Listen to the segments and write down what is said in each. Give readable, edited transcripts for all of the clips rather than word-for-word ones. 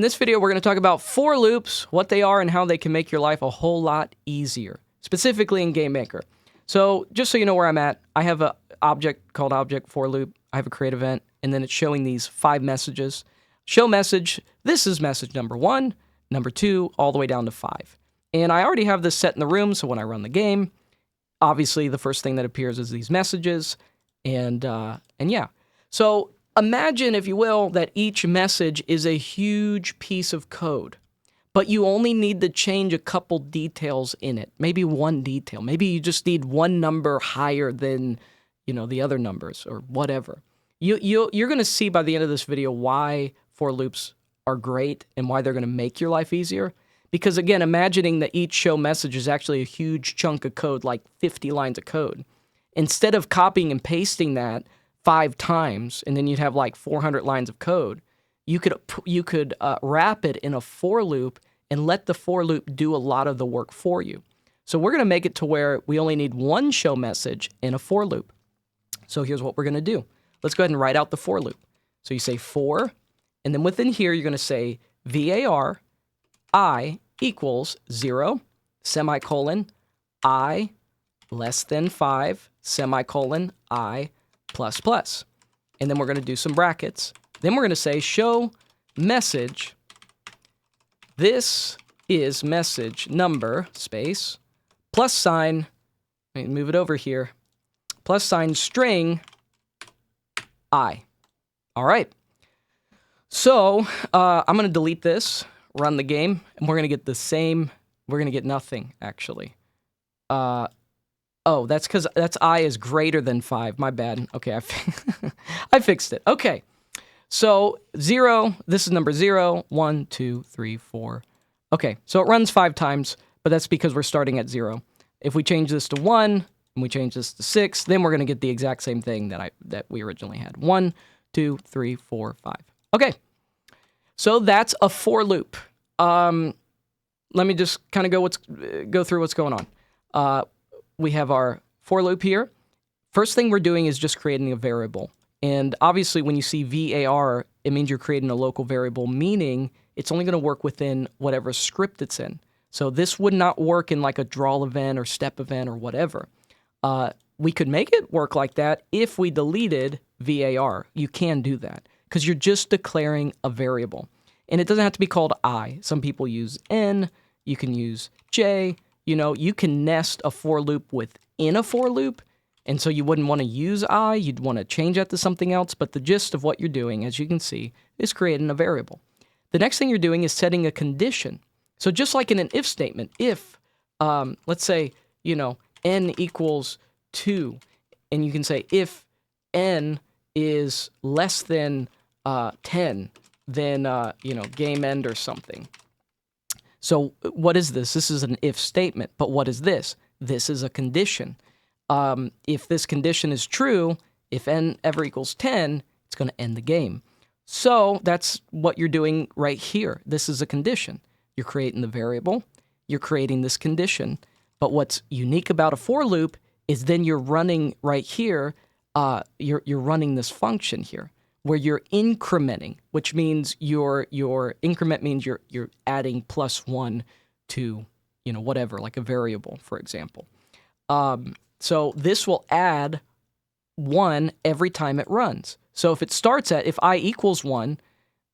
In this video, we're going to talk about for loops, what they are, and how they can make your life a whole lot easier, specifically in GameMaker. So just so you know where I'm at, I have an object called object for loop. I have a create event, and then it's showing these 5 messages. Show message, this is message number 1, number 2, all the way down to 5. And I already have this set in the room, so when I run the game, obviously the first thing that appears is these messages, and yeah. So imagine, if you will, that each message is a huge piece of code, but you only need to change a couple details in it. Maybe one detail. Maybe you just need one number higher than, the other numbers or whatever. You're going to see by the end of this video why for loops are great and why they're going to make your life easier. Because again, imagining that each show message is actually a huge chunk of code, like 50 lines of code. Instead of copying and pasting that 5 times, and then you'd have like 400 lines of code, you could wrap it in a for loop and let the for loop do a lot of the work for you. So we're going to make it to where we only need one show message in a for loop. So here's what we're going to do. Let's go ahead and write out the for loop. So you say for, and then within here you're going to say var I equals 0, semicolon, I less than 5, semicolon, I plus plus. And then we're going to do some brackets. Then we're going to say show message. This is message number, space, plus sign, let me move it over here, plus sign string, I. All right. So I'm going to delete this, run the game, and we're going to get the same, we're going to get nothing, actually. Oh, that's because that's I is greater than 5. My bad. Okay, I fixed it. Okay, so 0, this is number 0, 1, 2, 3, 4. Okay, so it runs 5 times, but that's because we're starting at 0. If we change this to 1, and we change this to 6, then we're going to get the exact same thing that we originally had. 1, 2, 3, 4, 5. Okay, so that's a for loop. Let me just kind of go through what's going on. We have our for loop here. First thing we're doing is just creating a variable. And obviously when you see var, it means you're creating a local variable, meaning it's only going to work within whatever script it's in. So this would not work in like a draw event or step event or whatever. We could make it work like that if we deleted var. You can do that because you're just declaring a variable. And it doesn't have to be called I. Some people use n, you can use j. You can nest a for loop within a for loop, and so you wouldn't want to use I, you'd want to change that to something else, but the gist of what you're doing, as you can see, is creating a variable. The next thing you're doing is setting a condition. So just like in an if statement, if, let's say, n equals 2, and you can say if n is less than 10, then, game end or something. So what is this? This is an if statement, but what is this? This is a condition. If this condition is true, if n ever equals 10, it's going to end the game. So that's what you're doing right here. This is a condition. You're creating the variable, you're creating this condition, but what's unique about a for loop is then you're running right here, you're running this function here, where you're incrementing, which means your increment means you're adding +1 to, whatever, like a variable, for example. So this will add 1 every time it runs. So if it starts at, if I equals 1,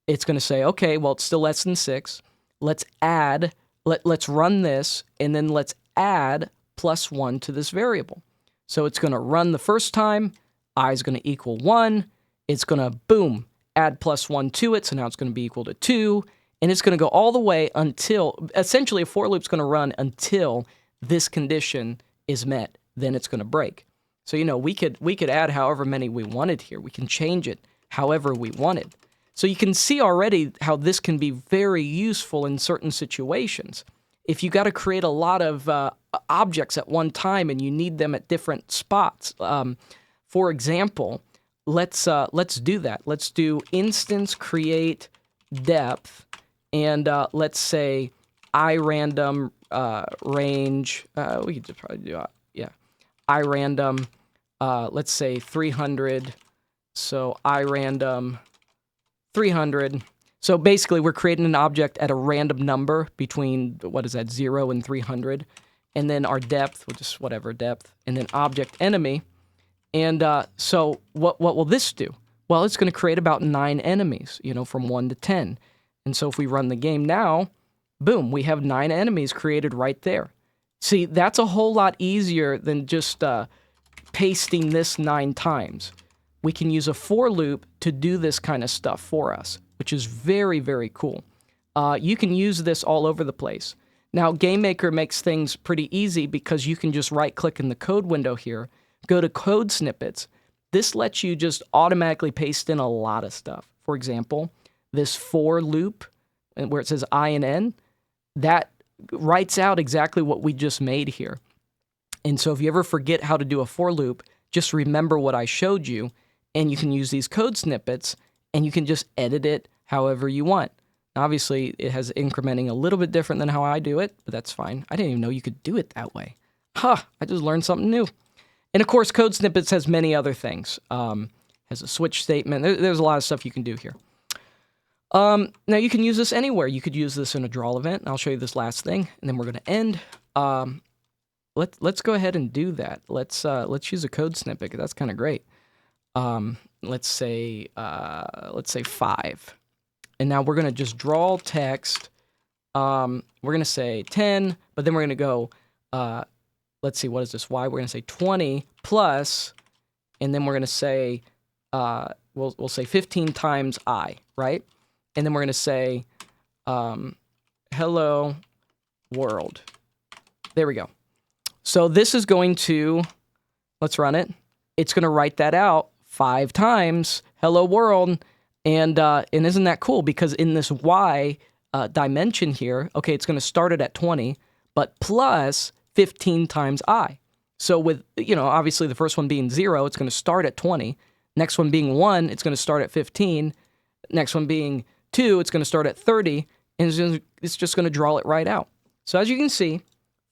it's going to say, okay, well, it's still less than 6. Let's add, let's run this, and then let's add +1 to this variable. So it's going to run the first time, I is going to equal 1, it's going to, boom, add +1 to it, so now it's going to be equal to 2, and it's going to go all the way until, essentially a for loop's going to run until this condition is met, then it's going to break. So, we could add however many we wanted here. We can change it however we wanted. So you can see already how this can be very useful in certain situations. If you got to create a lot of objects at one time and you need them at different spots, for example, let's do that. Let's do instance create depth, and let's say irandom range. We could just probably do irandom. Let's say 300. So irandom 300. So basically, we're creating an object at a random number between, what is that, 0 and 300. And then our depth, we'll just whatever depth, and then object enemy. And so what will this do? Well, it's going to create about 9 enemies, from 1 to 10. And so if we run the game now, boom, we have 9 enemies created right there. See, that's a whole lot easier than just pasting this 9 times. We can use a for loop to do this kind of stuff for us, which is very, very cool. You can use this all over the place. Now, GameMaker makes things pretty easy because you can just right-click in the code window here, go to code snippets. This lets you just automatically paste in a lot of stuff. For example, this for loop, where it says I and N, that writes out exactly what we just made here. And so if you ever forget how to do a for loop, just remember what I showed you, and you can use these code snippets, and you can just edit it however you want. Obviously, it has incrementing a little bit different than how I do it, but that's fine. I didn't even know you could do it that way. I just learned something new. And of course, code snippets has many other things. Has a switch statement. There's a lot of stuff you can do here. Now, you can use this anywhere. You could use this in a draw event. And I'll show you this last thing, and then we're going to end. Let's go ahead and do that. Let's use a code snippet, 'cause that's kind of great. Let's say 5. And now we're going to just draw text. We're going to say 10, but then we're going to go, let's see, what is this? Y. We're going to say 20 plus, and then we're going to say, we'll say 15 times I, right? And then we're going to say, hello world. There we go. So this is going to, let's run it. It's going to write that out 5 times, hello world. And isn't that cool? Because in this Y dimension here, okay, it's going to start it at 20, but plus 15 times I. So with, obviously the first one being 0, it's going to start at 20. Next one being 1, it's going to start at 15. Next one being 2, it's going to start at 30. And it's just going to draw it right out. So as you can see,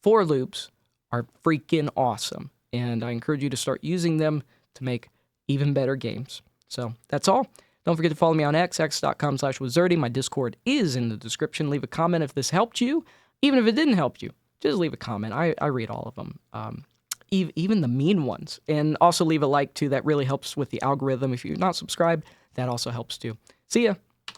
for loops are freaking awesome. And I encourage you to start using them to make even better games. So that's all. Don't forget to follow me on x.com/Wizardy. My Discord is in the description. Leave a comment if this helped you. Even if it didn't help you, just leave a comment. I read all of them, even the mean ones. And also leave a like, too. That really helps with the algorithm. If you're not subscribed, that also helps, too. See ya.